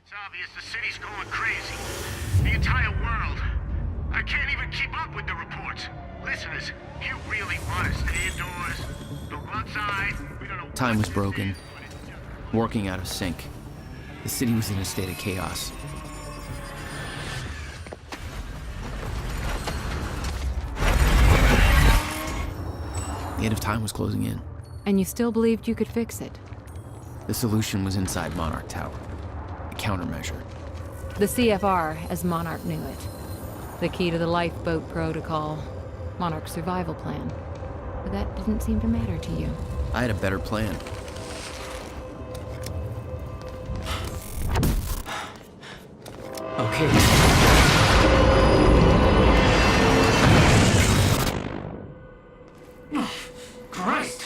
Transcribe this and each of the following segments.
It's obvious the city's going crazy. The entire world. I can't even keep up with the reports. Listeners, you really want to stay indoors. Don't go outside. We don't know. Time was broken, working out of sync. The city was in a state of chaos. The end of time was closing in. And you still believed you could fix it? The solution was inside Monarch Tower. A countermeasure. The CFR, as Monarch knew it. The key to the lifeboat protocol. Monarch's survival plan. But that didn't seem to matter to you. I had a better plan. Okay. Christ!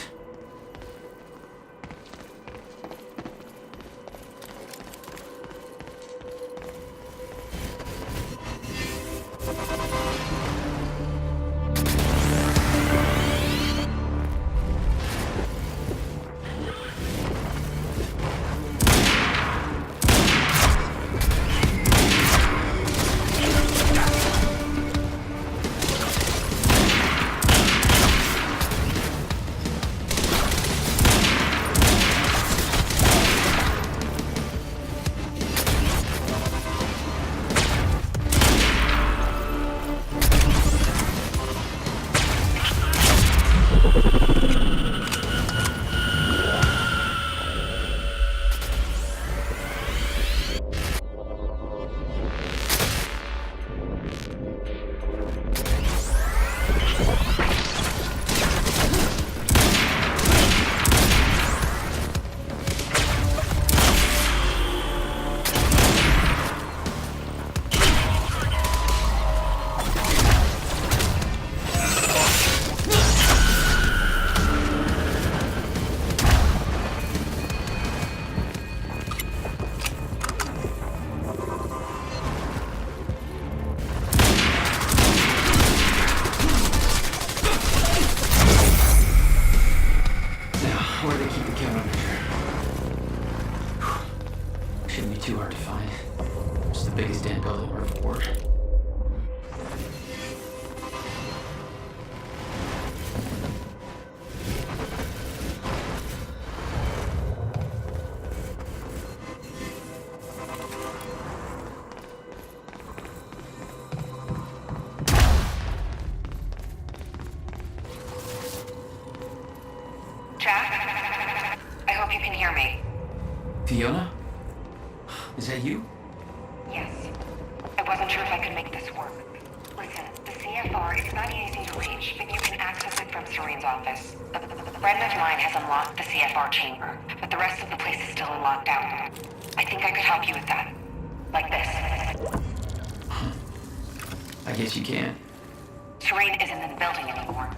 Where they keep the countermeasure? Shouldn't be too hard to find. It's the biggest damn building we're aboard. Jack? I hope you can hear me. Fiona? Is that you? Yes. I wasn't sure if I could make this work. Listen, the CFR is not easy to reach, but you can access it from Serene's office. A friend of mine has unlocked the CFR chamber, but the rest of the place is still in lockdown. I think I could help you with that. Like this. I guess you can. Serene isn't in the building anymore,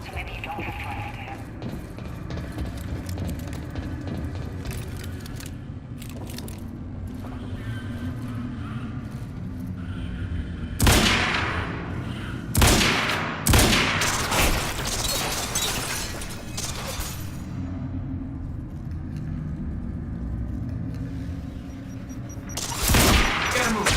so maybe you don't have to run into him. Gotta move.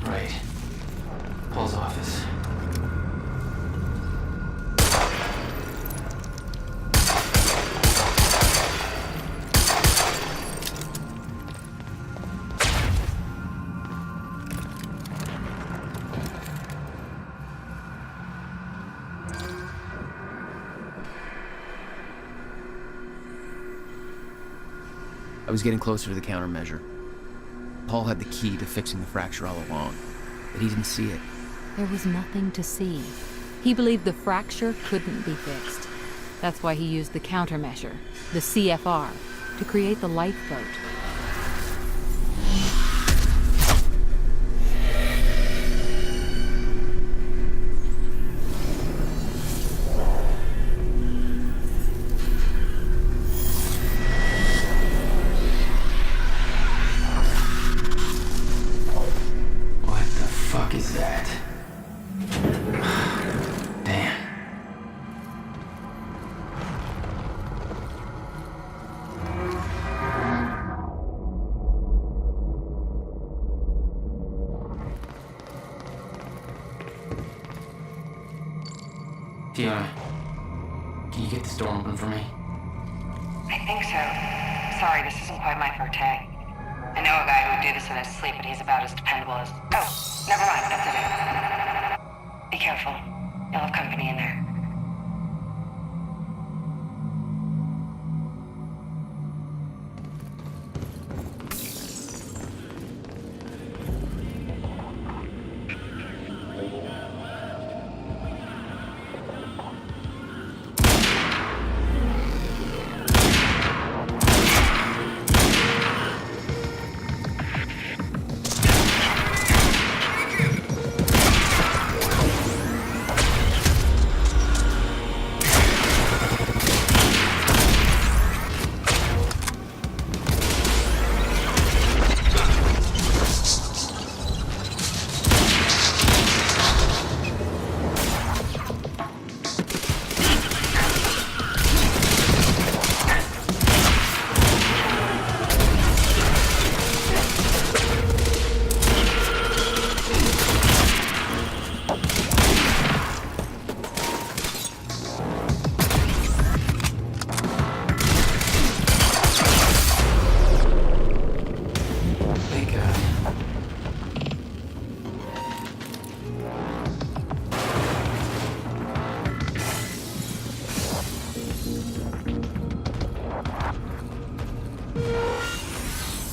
Right. Paul's office. I was getting closer to the countermeasure. Paul had the key to fixing the fracture all along, but he didn't see it. There was nothing to see. He believed the fracture couldn't be fixed. That's why he used the countermeasure, the CFR, to create the lifeboat. What the fuck is that? Damn. Fiona, can you get this door open for me? I think so. Sorry, this isn't quite my forte. I know a guy who would do this in his sleep, but he's about as dependable as... Oh, never mind, that's it. Be careful. You'll have company in there.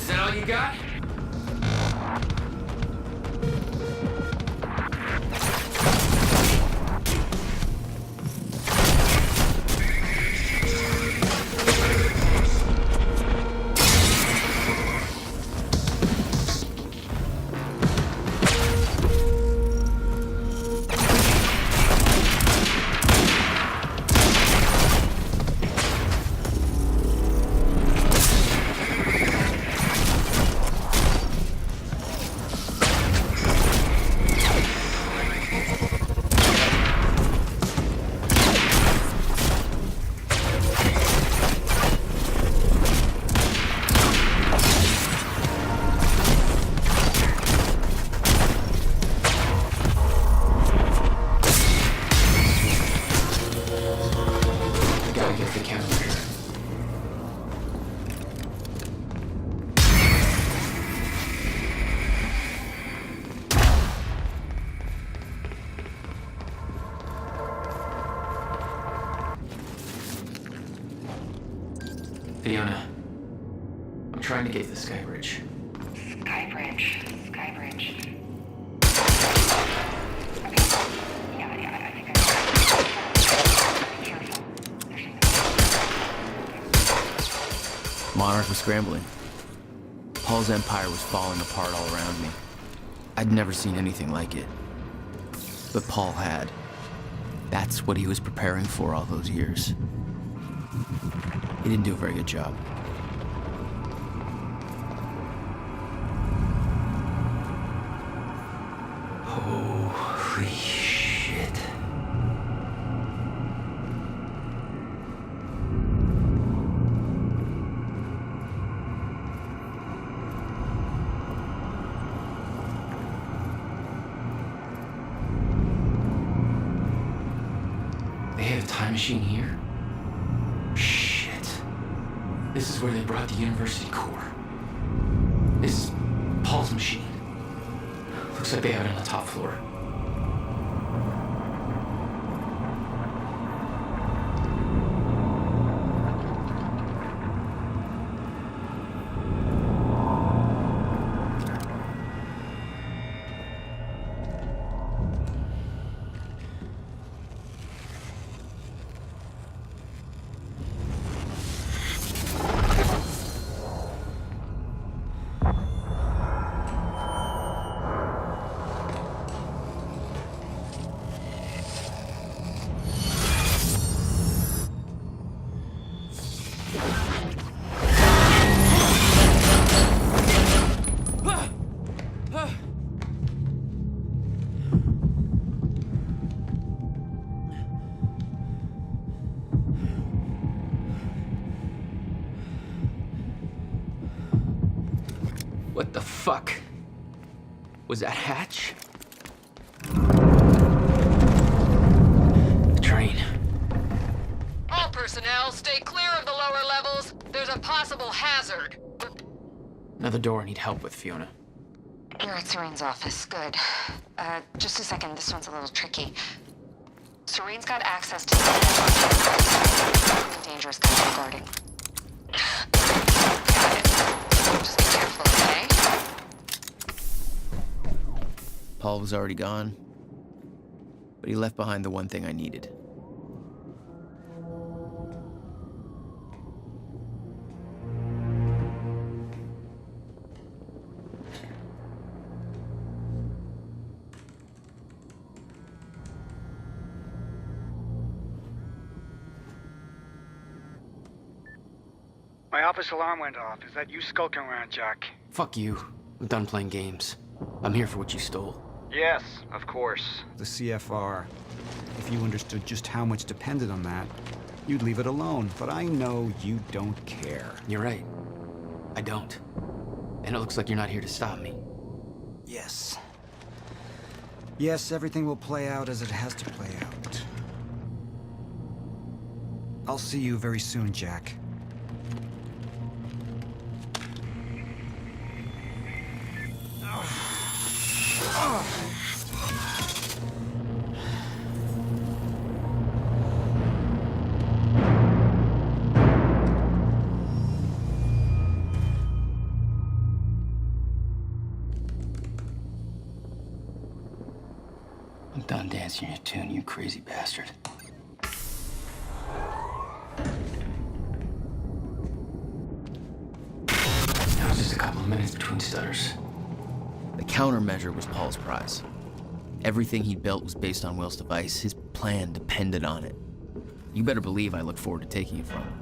Is that all you got? Gotta get the camera here. Fiona, I'm trying to get to the Sky Bridge. Skybridge. Skybridge. Okay. Yeah, I think I know. Be careful. There's something. Monarch was scrambling. Paul's empire was falling apart all around me. I'd never seen anything like it. But Paul had. That's what he was preparing for all those years. He didn't do a very good job. Holy shit. They have a time machine here? Shit. This is where they brought the university core. This is Paul's machine. Looks like they have it on the top floor. What the fuck? Was that Hatch? The train. personnel, stay clear of the lower levels. There's a possible hazard. Another door I need help with, Fiona. You're at Serene's office. Good. Just a second. This one's a little tricky. Serene's got access to something dangerous guys guarding. Got it. Just be careful, okay? Paul was already gone, but he left behind the one thing I needed. My office alarm went off. Is that you skulking around, Jack? Fuck you. I'm done playing games. I'm here for what you stole. Yes, of course. The CFR. If you understood just how much depended on that, you'd leave it alone. But I know you don't care. You're right. I don't. And it looks like you're not here to stop me. Yes. Yes, everything will play out as it has to play out. I'll see you very soon, Jack. I'm done dancing your tune, you crazy bastard. That was just a couple of minutes between stutters. The countermeasure was Paul's prize. Everything he'd built was based on Will's device. His plan depended on it. You better believe I look forward to taking it from him.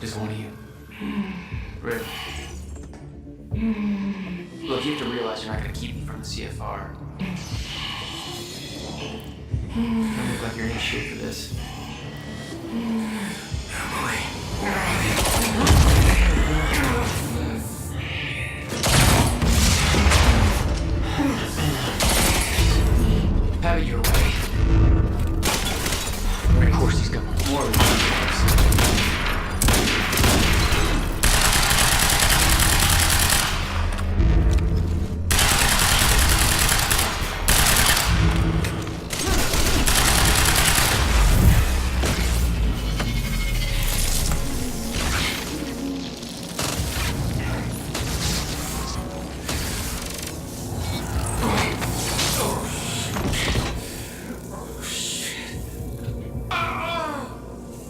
Just one of you. Rick. Look, you have to realize you're not gonna keep me from the CFR. You don't look like you're in any shape for this. Have it your way. Of course he's got more of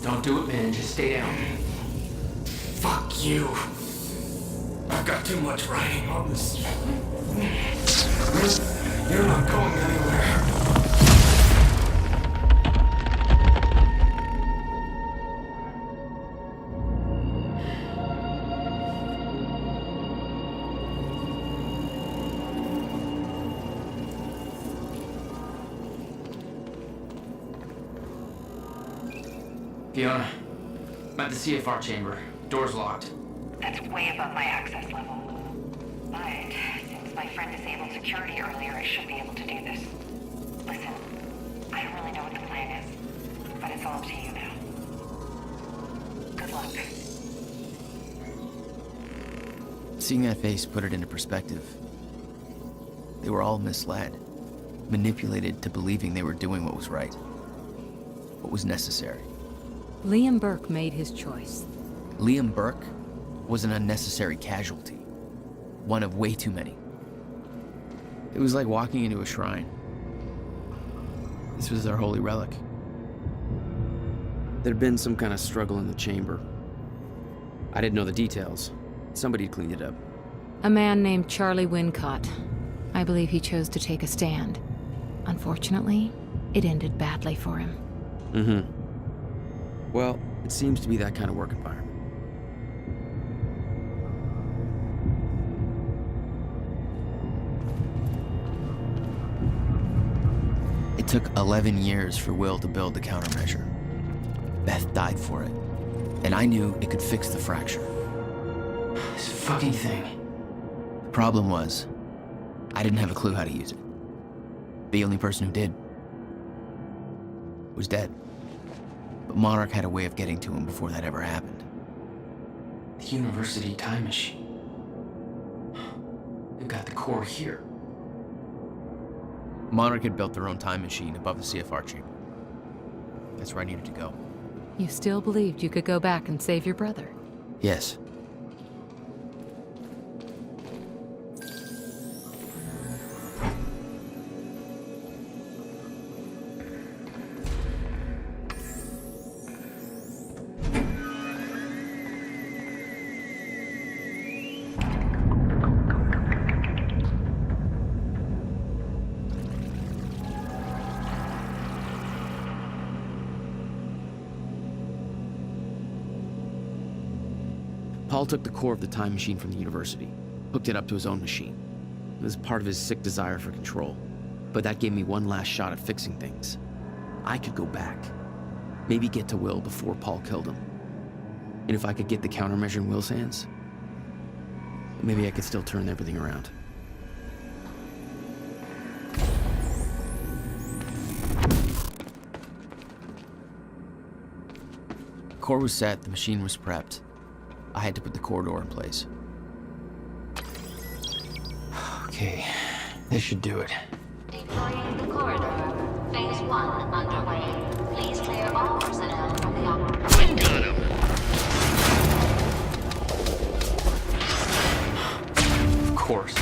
Don't do it, man. Just stay down. Fuck you. I've got too much writing on this. You're not going anywhere. Fiona, I'm at the CFR chamber. Door's locked. That's way above my access level. But since my friend disabled security earlier, I should be able to do this. Listen, I don't really know what the plan is, but it's all up to you now. Good luck. Seeing that face put it into perspective. They were all misled, manipulated to believing they were doing what was right, what was necessary. Liam Burke made his choice. Liam Burke was an unnecessary casualty. One of way too many. It was like walking into a shrine. This was their holy relic. There'd been some kind of struggle in the chamber. I didn't know the details. Somebody had cleaned it up. A man named Charlie Wincott. I believe he chose to take a stand. Unfortunately, it ended badly for him. Mm-hmm. Well, it seems to be that kind of work environment. It It took 11 years for Will to build the countermeasure. Beth died for it, and I knew it could fix the fracture. This fucking thing. The problem was, I didn't have a clue how to use it. The only person who did was dead. But Monarch had a way of getting to him before that ever happened. The University time machine. They've got the core here. Monarch had built their own time machine above the CFR chamber. That's where I needed to go. You still believed you could go back and save your brother? Yes. Paul took the core of the time machine from the university, hooked it up to his own machine. It was part of his sick desire for control, but that gave me one last shot at fixing things. I could go back, maybe get to Will before Paul killed him. And if I could get the countermeasure in Will's hands, maybe I could still turn everything around. The core was set, the machine was prepped. I had to put the corridor in place. Okay, this should do it. Deploying the corridor. Phase 1 underway. Please clear all personnel from the operation. Got him. Of course.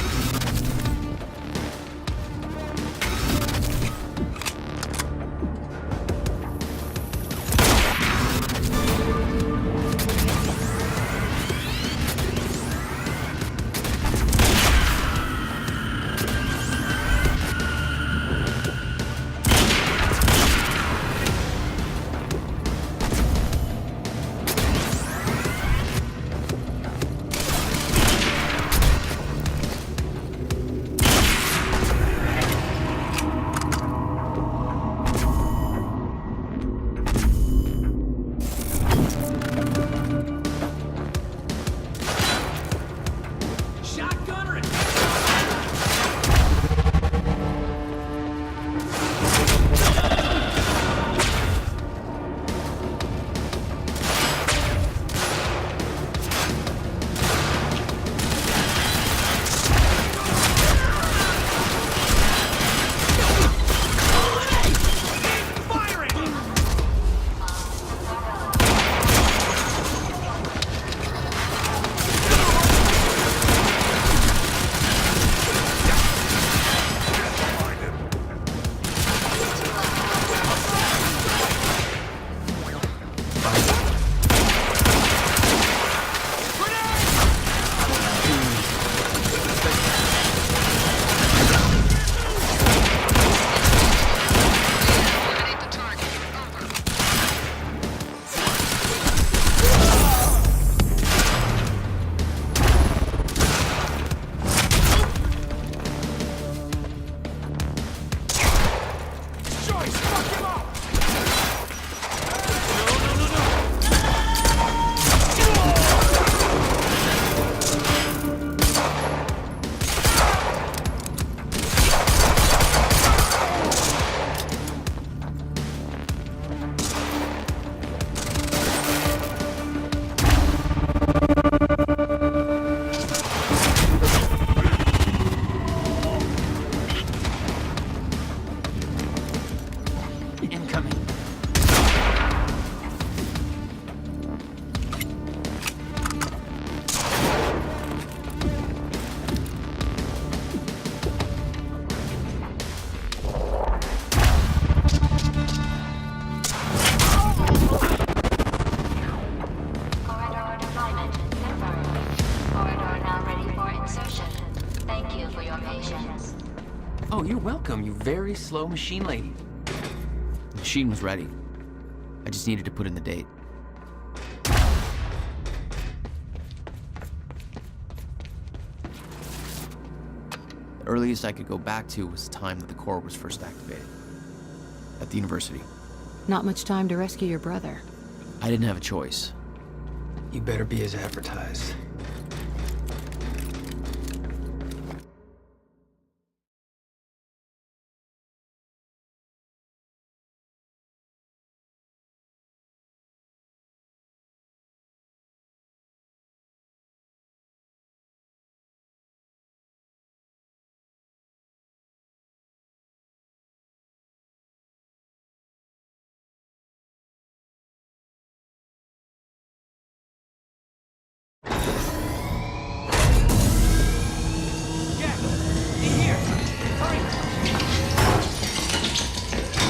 Oh, you're welcome, you very slow machine lady. The machine was ready. I just needed to put in the date. The earliest I could go back to was the time that the core was first activated. at the university. Not much time to rescue your brother. I didn't have a choice. You better be as advertised.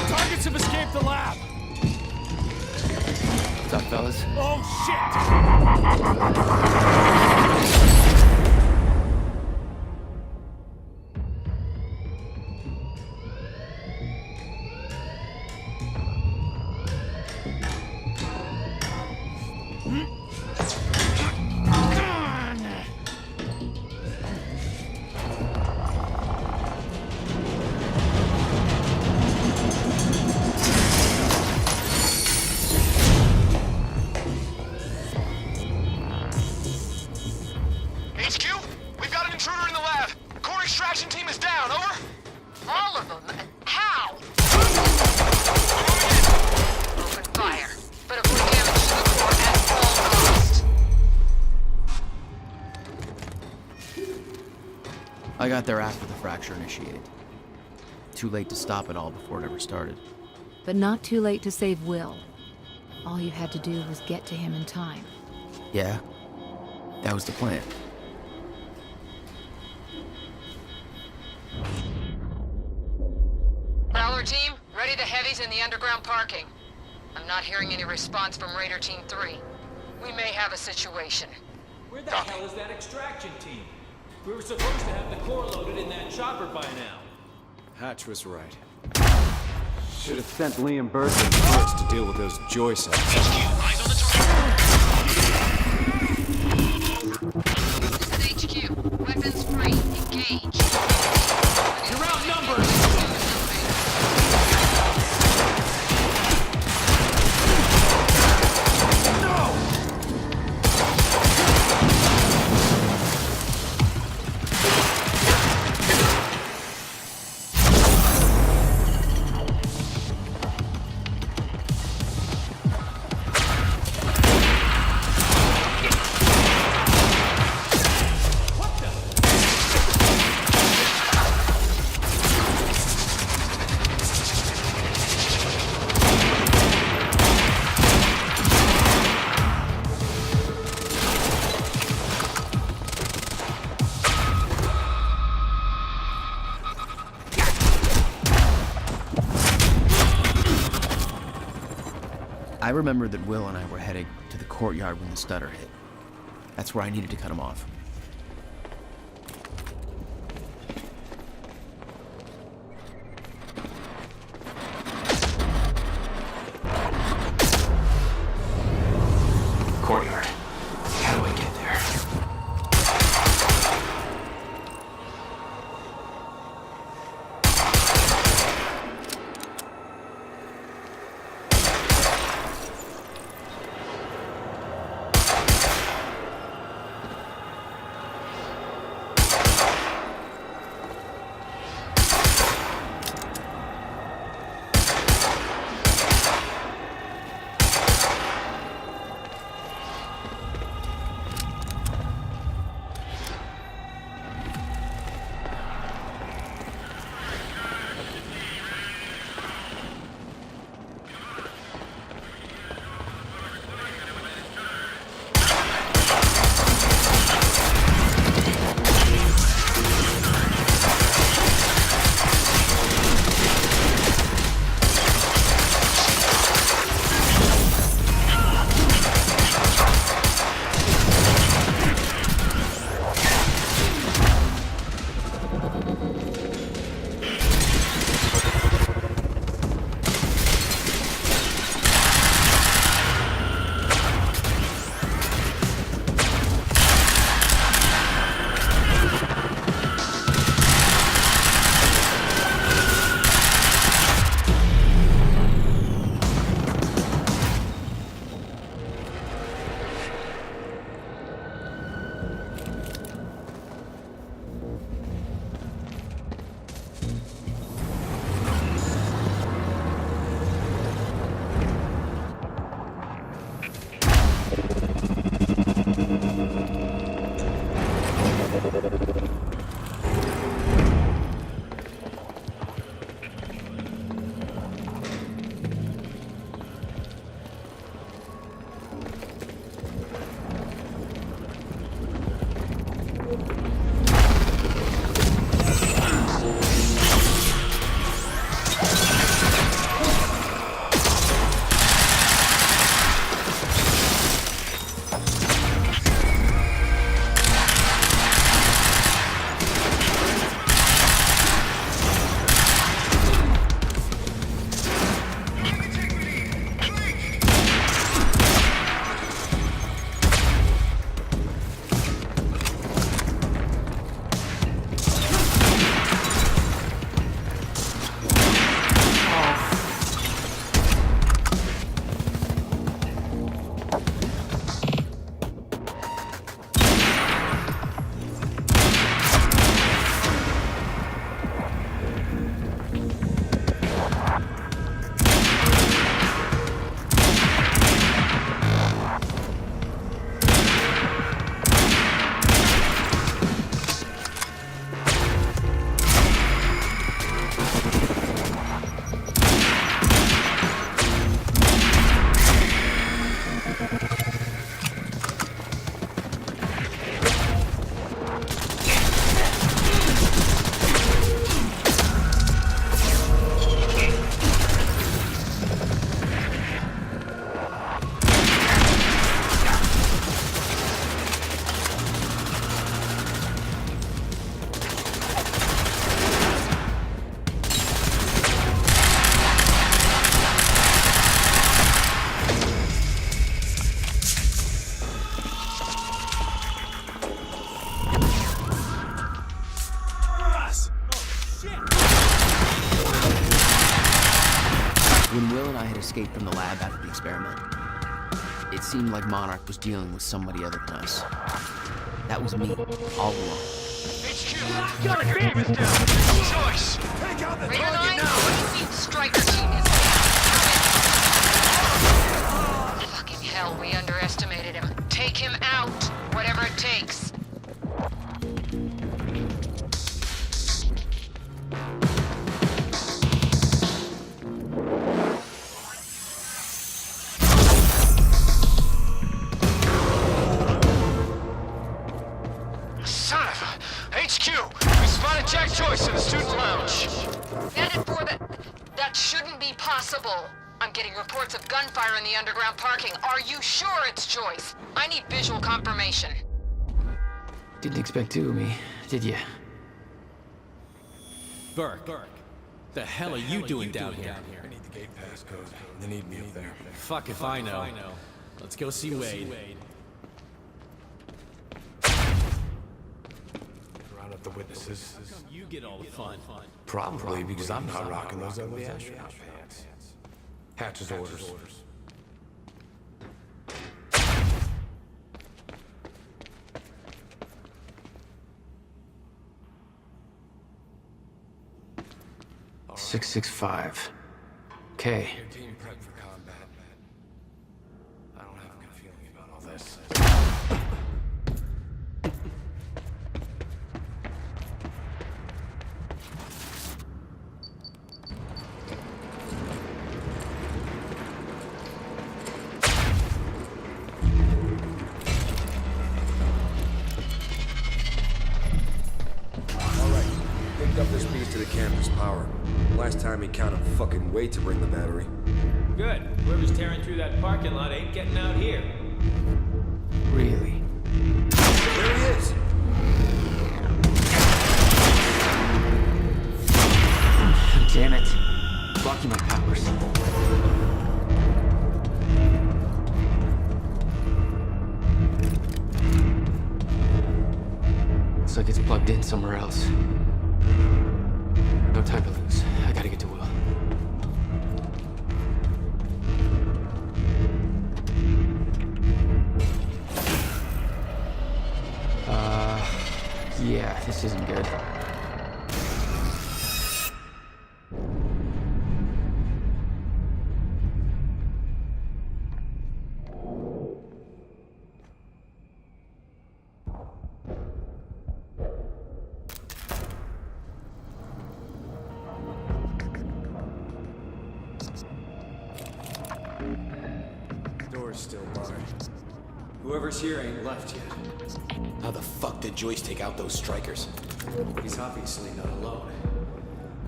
Targets have escaped the lab! What's up, fellas? Oh, shit! HQ, we've got an intruder in the lab. Core extraction team is down, over. All of them? How? Open fire. But avoid damage to the core at all costs. I got there after the fracture initiated. Too late to stop it all before it ever started. But not too late to save Will. All you had to do was get to him in time. Yeah, that was the plan. Prowler team, ready the heavies in the underground parking. I'm not hearing any response from Raider Team 3. We may have a situation. Where the hell is that extraction team? We were supposed to have the core loaded in that chopper by now. Hatch was right. Should have sent Liam Burton first to deal with those joy cells. Eyes on the target. This is HQ. Weapons free. Engage. You're outnumbered! I remembered that Will and I were heading to the courtyard when the stutter hit. That's where I needed to cut him off. Courtyard. How do I get there? Will and I had escaped from the lab after the experiment. It seemed like Monarch was dealing with somebody other than us. That was me, all along. HQ! Got a beam is down! Choice! Take out the Raider target 9, now! what do you mean Striker team is Fucking hell, we underestimated him. Take him out, whatever it takes. Son of a... HQ! We spotted Jack Joyce in the student lounge! Bandit 4, that shouldn't be possible. I'm getting reports of gunfire in the underground parking. Are you sure it's Joyce? I need visual confirmation. Didn't expect two of me, did you? Burke, the hell are you doing down here? I need the gate passcode. They need me up there. Fuck if I know. Let's go see Wade. Round up the witnesses. You get all the fun. Probably because I'm not rocking those ugly astronaut pants. Hatch's orders. All 665. Okay. Your team prepped for combat. I don't have a good feeling about all this. Picked up this piece to the campus power. Last time he counted fucking weight to bring the battery. Good. Whoever's tearing through that parking lot ain't getting out here. Really? There he is! Damn it. Blocking my powers. Looks like it's plugged in somewhere else. No time to lose. I gotta get to Will. Yeah, this isn't good. Door's still barred. Whoever's here ain't left yet. How the fuck did Joyce take out those strikers? He's obviously not alone.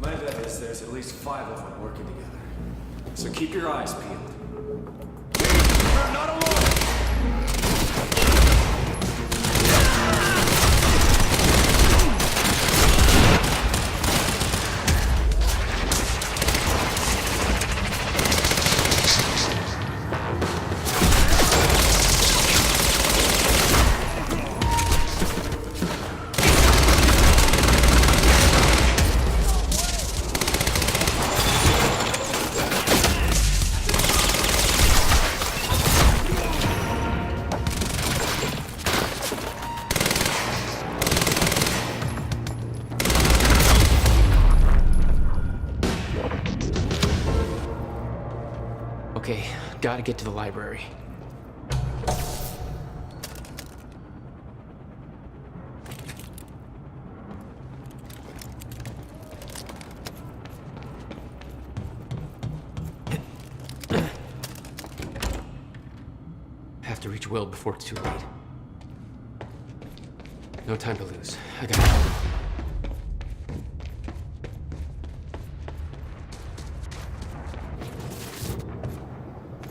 My bet is there's at least 5 of them working together. So keep your eyes peeled. We're not alone! Okay, gotta get to the library. Have to reach Will before it's too late. No time to lose. I gotta...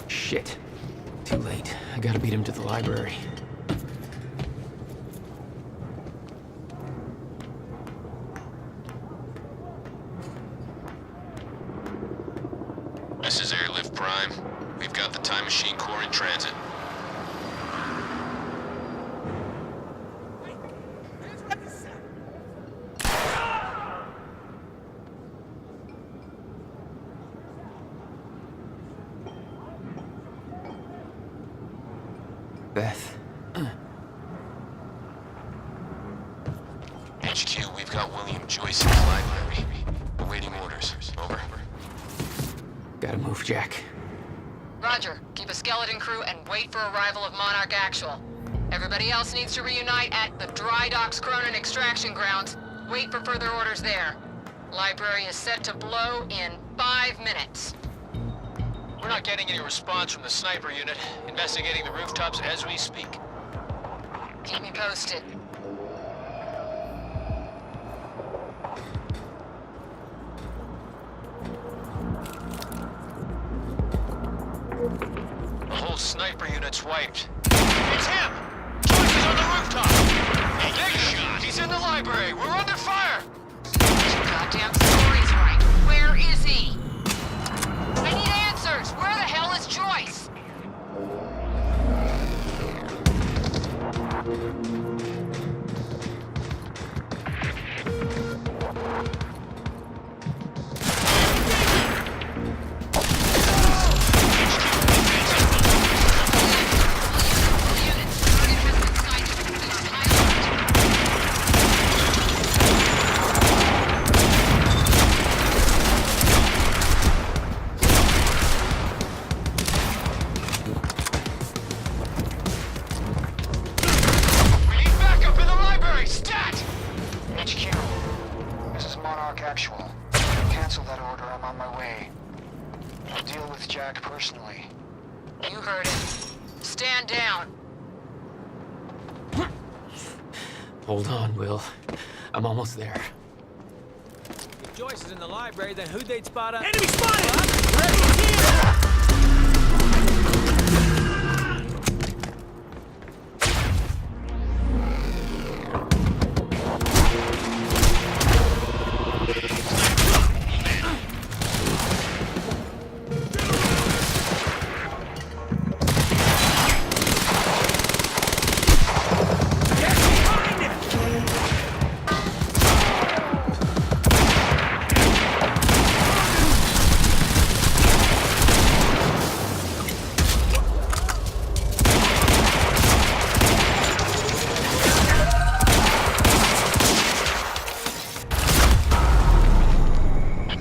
Shit. Too late. I gotta beat him to the library. This is Airlift Prime. We've got the Time Machine Core in transit. Beth. HQ, we've got William Joyce in the library. Awaiting orders. Over. Gotta move, Jack. Roger. Keep a skeleton crew and wait for arrival of Monarch Actual. Everybody else needs to reunite at the Dry Docks Cronin extraction grounds. Wait for further orders there. Library is set to blow in 5 minutes. We're not getting any response from the sniper unit. Investigating the rooftops as we speak. Keep me posted. The whole sniper unit's wiped. It's him! Joyce is on the rooftop! Big shot! He's in the library! We're under fire! Goddamn story's right. Where is he? I need answers! Where the hell is Joyce? We need backup in the library! Stat! HQ, this is Monarch Actual. Cancel that order, I'm on my way. I'll deal with Jack personally. You heard it. Stand down. Hold on, Will. I'm almost there. If Joyce is in the library, then who'd they spot up? Enemy spotted!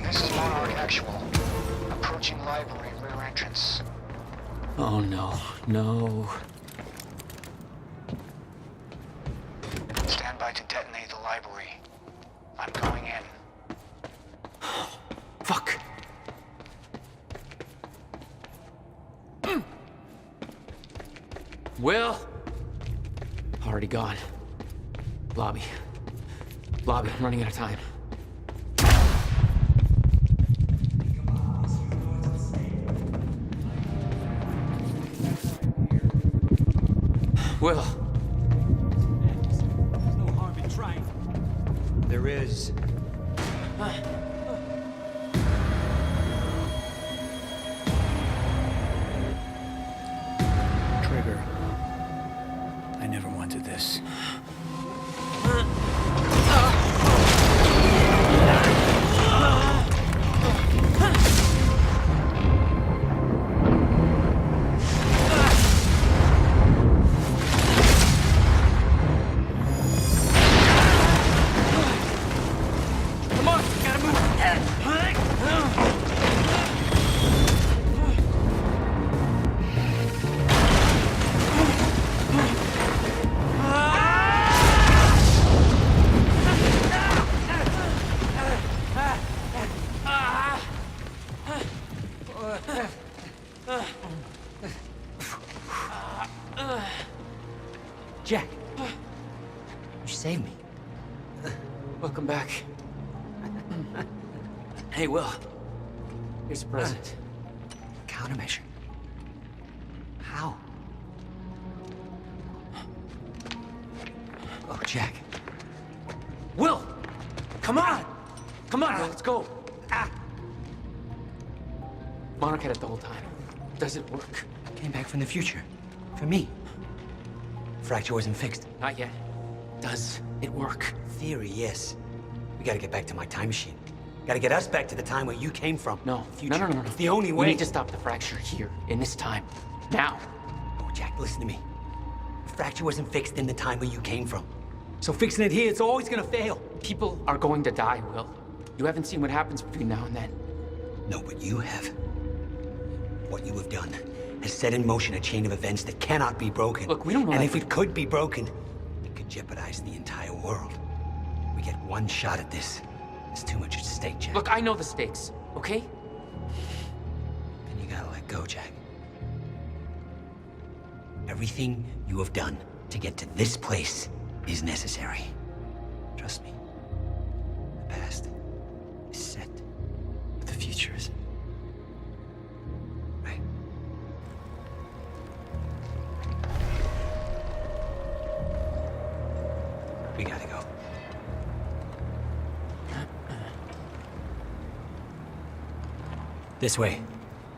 This is Monarch Actual. Approaching library rear entrance. Oh no, no. Stand by to detonate the library. I'm going in. Fuck. Will? Already gone. Lobby. Lobby, I'm running out of time. Will. There's no harm in trying. There is. Trigger. I never wanted this. Come on, gotta move. Jack, you saved me. Welcome back. Hey, Will. Here's a present. Countermeasure. How? Oh, Jack. Will! Come on! Come on, Will, let's go. Monarch had it the whole time. Does it work? Came back from the future. For me. Fracture wasn't fixed. Not yet. Does it work? Theory, yes. We gotta get back to my time machine. Gotta get us back to the time where you came from. No. Future. No. It's the only We way. need to stop the fracture here, in this time. Now. Oh, Jack, listen to me. fracture wasn't fixed in the time where you came from. So fixing it here, it's always gonna fail. People are going to die, Will. You haven't seen what happens between now and then. No, but you have. What you have done has set in motion a chain of events that cannot be broken. Look, we don't know And that if it could be broken, it could jeopardize the entire world. We get one shot at this. There's too much at stake, Jack. Look, I know the stakes, okay? And you gotta let go, Jack. Everything you have done to get to this place is necessary. Trust me. The past is set. But the future isn't. Right? We gotta go. This way.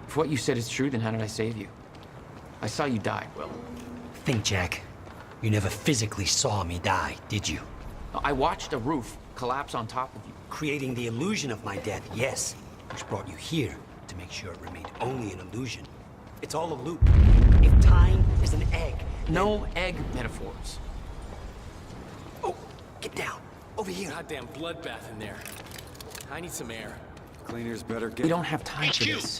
If what you said is true, then how did I save you? I saw you die, Will. Think, Jack. You never physically saw me die, did you? I watched a roof collapse on top of you. Creating the illusion of my death, yes. Which brought you here to make sure it remained only an illusion. It's all a loop. If time is an egg... No egg metaphors. Oh, get down. Over here. Goddamn bloodbath in there. I need some air. Cleaners better get... We don't have time for this.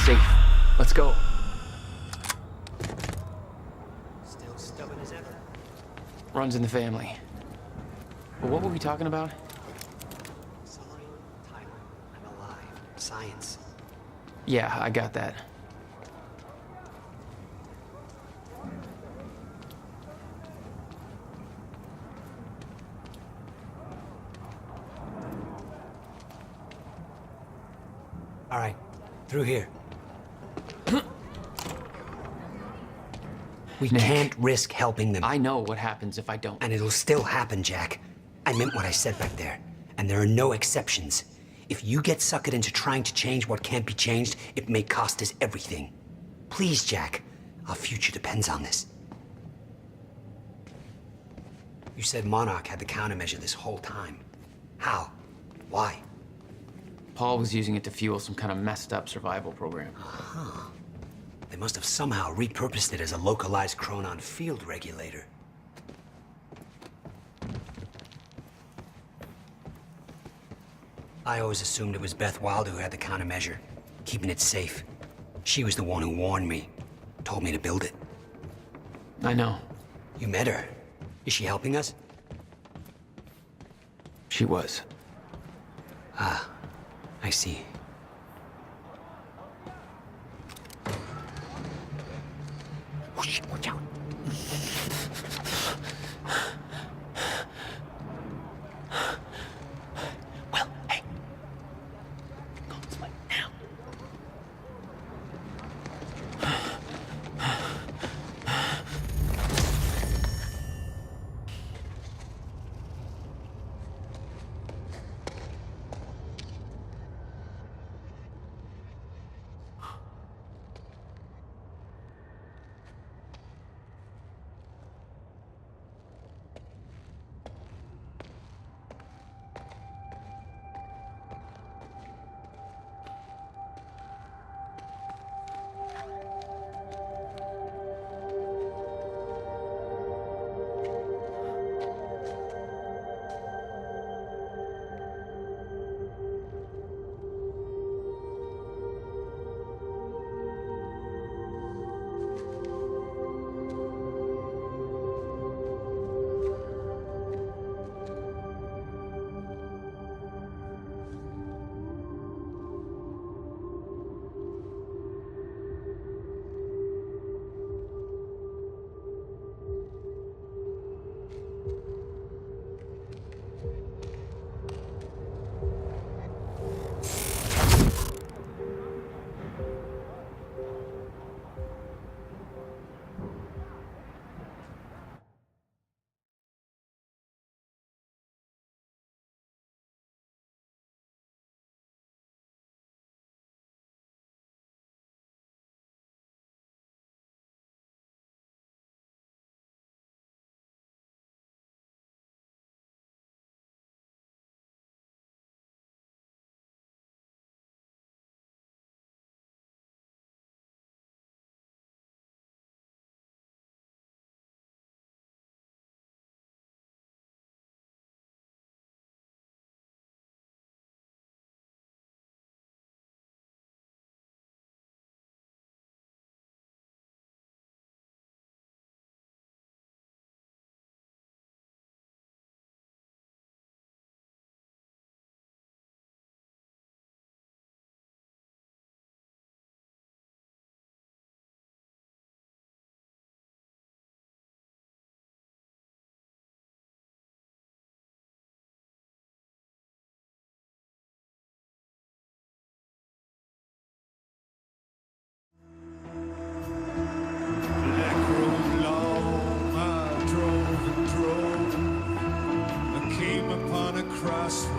Safe. Let's go. Still stubborn as ever. Runs in the family. But what were we talking about? Sorry, Tyler. I'm alive. Science. Yeah, I got that. All right. Through here. We can't risk helping them. I know what happens if I don't. And it'll still happen, Jack. I meant what I said back there. And there are no exceptions. If you get suckered into trying to change what can't be changed, it may cost us everything. Please, Jack. Our future depends on this. You said Monarch had the countermeasure this whole time. How? Why? Paul was using it to fuel some kind of messed up survival program. Huh. They must have somehow repurposed it as a localized Chronon field regulator. I always assumed it was Beth Wilder who had the countermeasure, keeping it safe. She was the one who warned me, told me to build it. I know. You met her. Is she helping us? She was. Ah, I see. Whoosh, watch out. Well, hey. Go this way, now.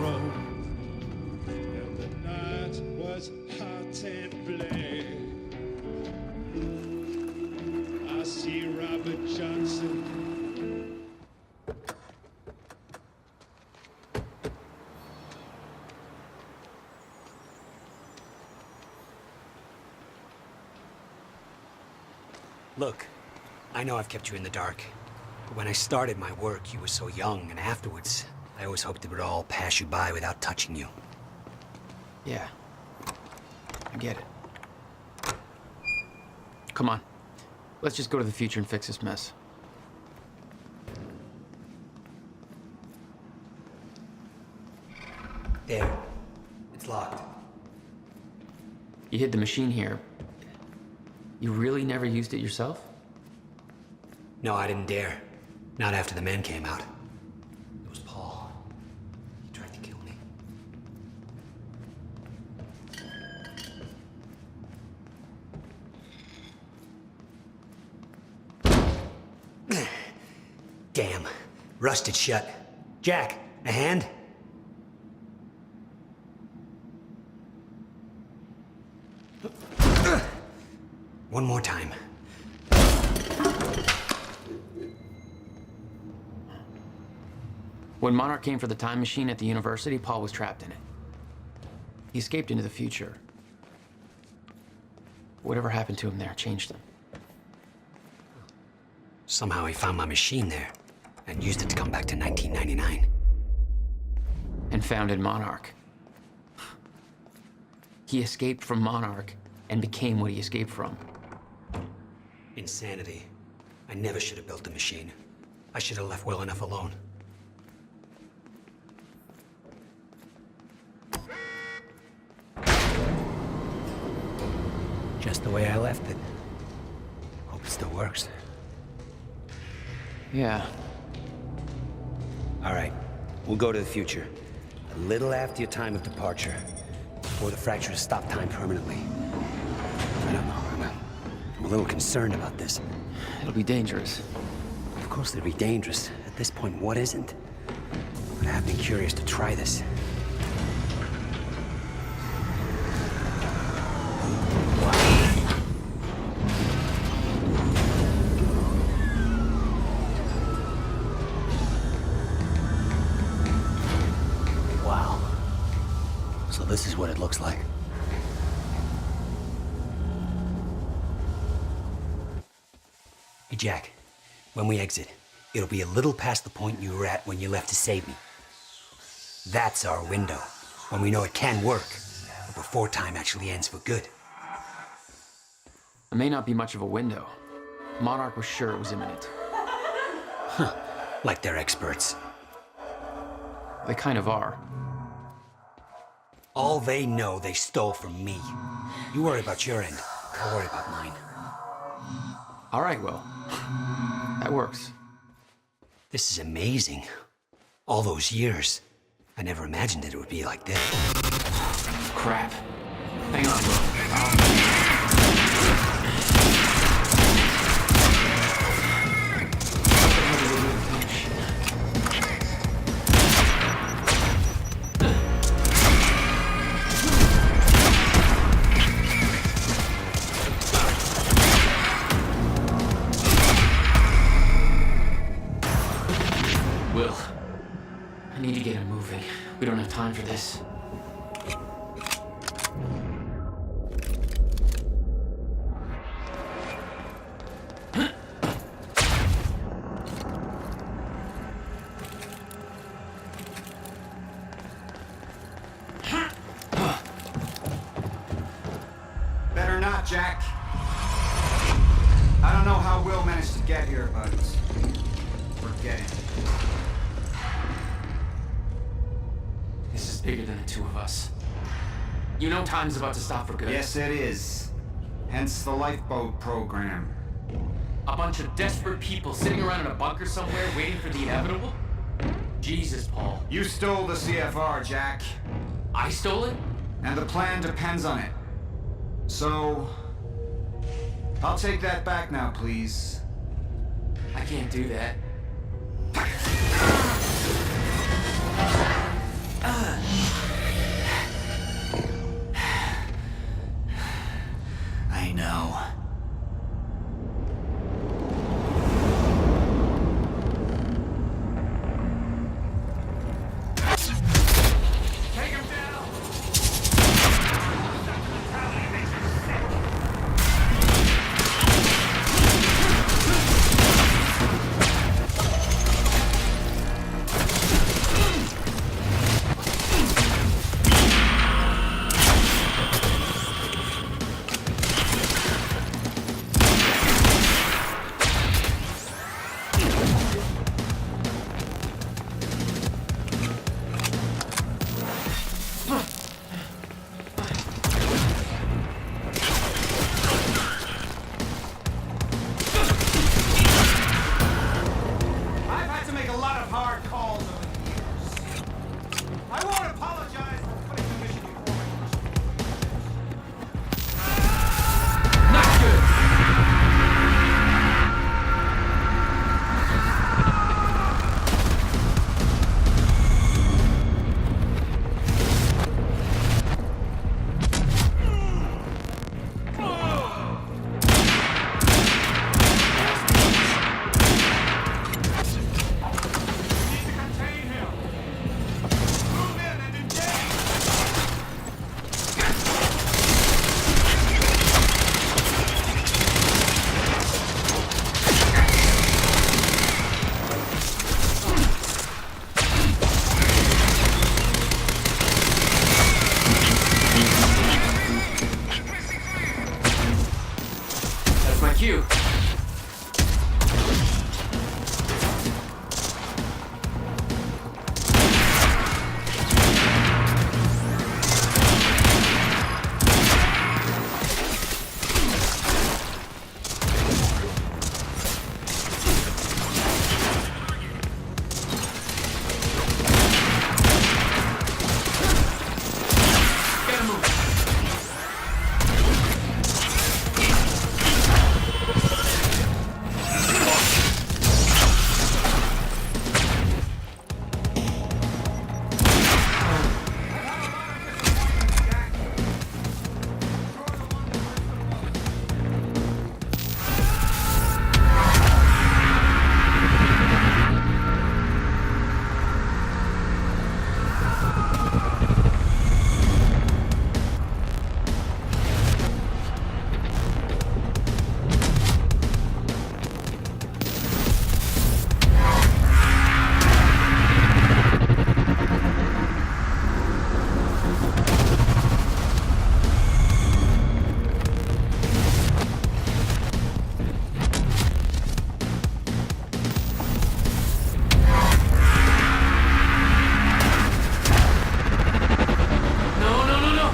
road. And the night was hot and black. I see Robert Johnson. Look, I know I've kept you in the dark. But when I started my work, you were so young, and afterwards, I always hoped it would all pass you by without touching you. Yeah. I get it. Come on. Let's just go to the future and fix this mess. There. It's locked. You hid the machine here. You really never used it yourself? No, I didn't dare. Not after the men came out. It was Paul. He tried to kill me. Damn. Rusted shut. Jack, a hand? One more time. When Monarch came for the time machine at the university, Paul was trapped in it. He escaped into the future. Whatever happened to him there changed him. Somehow he found my machine there and used it to come back to 1999. And founded Monarch. He escaped from Monarch and became what he escaped from. Insanity. I never should have built the machine. I should have left well enough alone. Just the way I left it. Hope it still works. Yeah. All right, we'll go to the future. A little after your time of departure. Before the fracture has stopped time permanently. I don't know. I'm a little concerned about this. It'll be dangerous. Of course it'll be dangerous. At this point, what isn't? But I have been curious to try this. Wow. So this is what it looks like. Hey, Jack. When we exit, it'll be a little past the point you were at when you left to save me. That's our window, when we know it can work, but before time actually ends for good. It may not be much of a window. Monarch was sure it was imminent. Huh. Like they're experts. They kind of are. All they know they stole from me. You worry about your end, I'll worry about mine. All right, Will. That works. This is amazing. All those years. I never imagined it would be like this. Crap. Hang on, Will. Will, I need to get him moving. We don't have time for this. Better not, Jack. I don't know how Will managed to get here, but forget it. This is bigger than the two of us. You know time's about to stop for good. Yes, it is. Hence the lifeboat program. A bunch of desperate people sitting around in a bunker somewhere waiting for the inevitable? Jesus, Paul. You stole the CFR, Jack. I stole it? And the plan depends on it. So, I'll take that back now, please. I can't do that. I know. Take him down! I've had to make a lot of hard calls over the years. I won't apologize for putting the mission before my personal. Not good! Contain him! Move in and engage! That's my cue. Gotta move. No, no, no, no!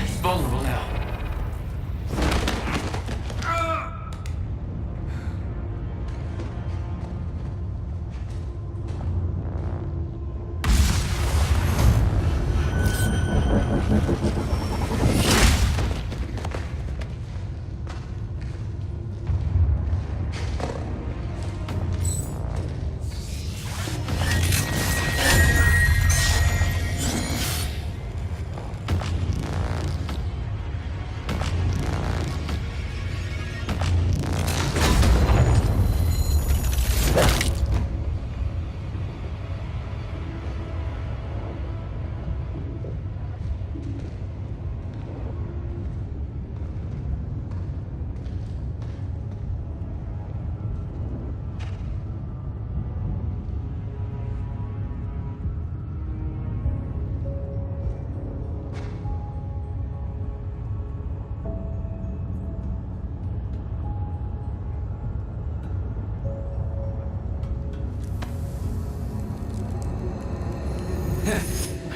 He's vulnerable now.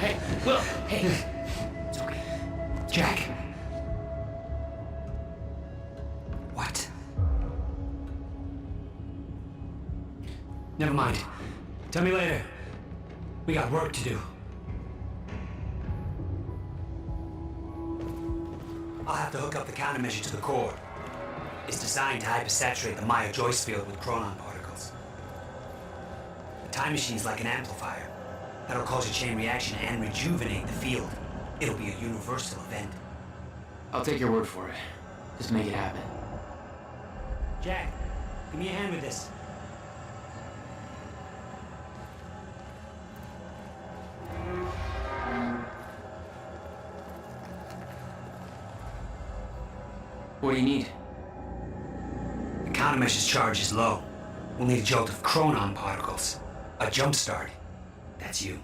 Hey, look, hey. It's okay. Jack. What? Never mind. Tell me later. We got work to do. I'll have have to hook up the countermeasure to the core. It's designed to hypersaturate the Maya Joyce field with chronon particles. The time machine's like an amplifier. That'll cause a chain reaction and rejuvenate the field. It'll be a universal event. I'll take your word for it. Just make it happen. Jack, give me a hand with this. What do you need? The countermeasure's charge is low. We'll need a jolt of chronon particles. A jump start. That's you.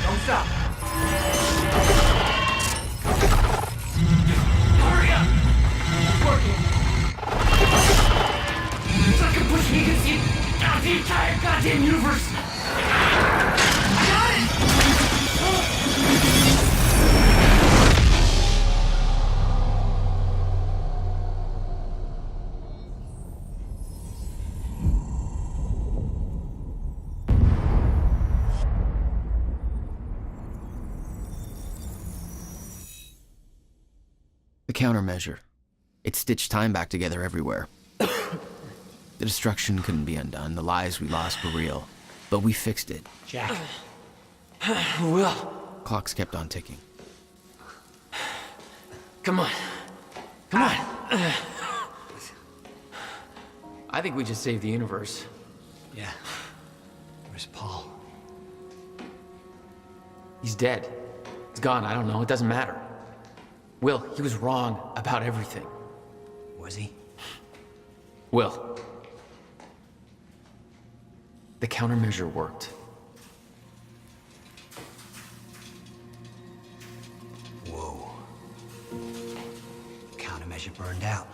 Don't stop. Hurry up! It's working. It's like I'm pushing against the entire goddamn universe. Got it! The countermeasure. It stitched time back together everywhere. The destruction couldn't be undone. The lives we lost were real. But we fixed it. Jack. Will. Clocks kept on ticking. Come on. Come on. I think we just saved the universe. Yeah. Where's Paul? He's dead. He's gone. I don't know. It doesn't matter. Will, he was wrong about everything. Was he? Will. The countermeasure worked. Whoa. Countermeasure burned out.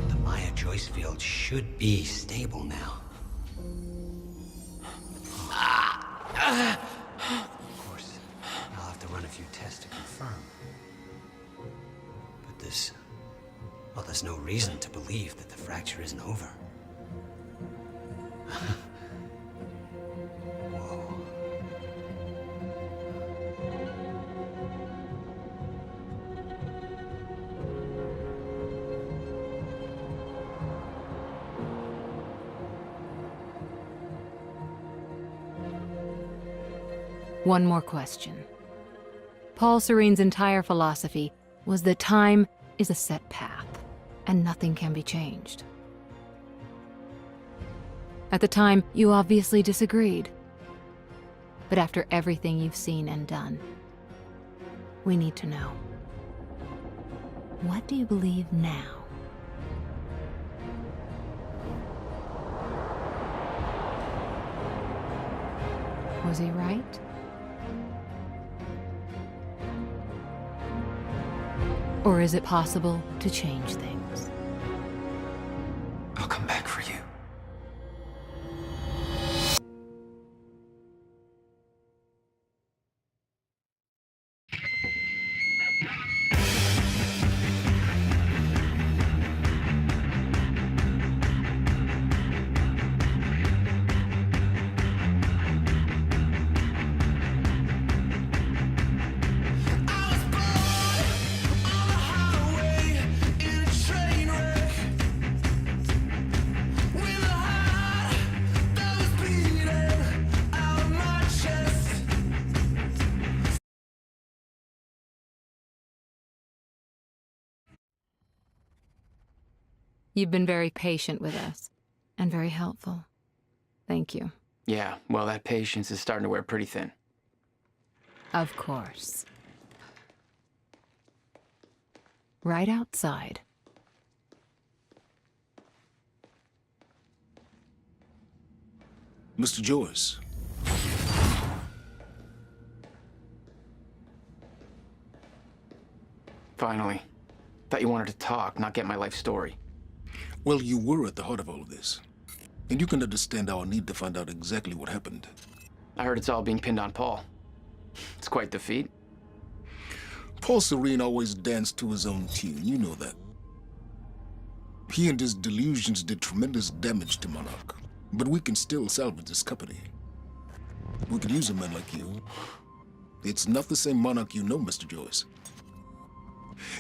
The Maya Joyce field should be stable now. Of course, I'll have to run a few tests to confirm. But there's no reason to believe that the fracture isn't over. Whoa. One more question. Paul Serene's entire philosophy was that time is a set path, and nothing can be changed. At the time, you obviously disagreed. But after everything you've seen and done, we need to know. What do you believe now? Was he right? Or is it possible to change things? I'll come back for you. You've been very patient with us, and very helpful. Thank you. Yeah, well, that patience is starting to wear pretty thin. Of course. Right outside. Mr. Joyce. Finally. Thought you wanted to talk, not get my life story. Well, you were at the heart of all of this. And you can understand our need to find out exactly what happened. I heard it's all being pinned on Paul. It's quite the feat. Paul Serene always danced to his own tune, you know that. He and his delusions did tremendous damage to Monarch, but we can still salvage this company. We could use a man like you. It's not the same Monarch you know, Mr. Joyce.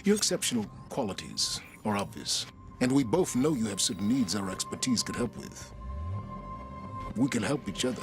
Your exceptional qualities are obvious, and we both know you have certain needs our expertise could help with. We can help each other.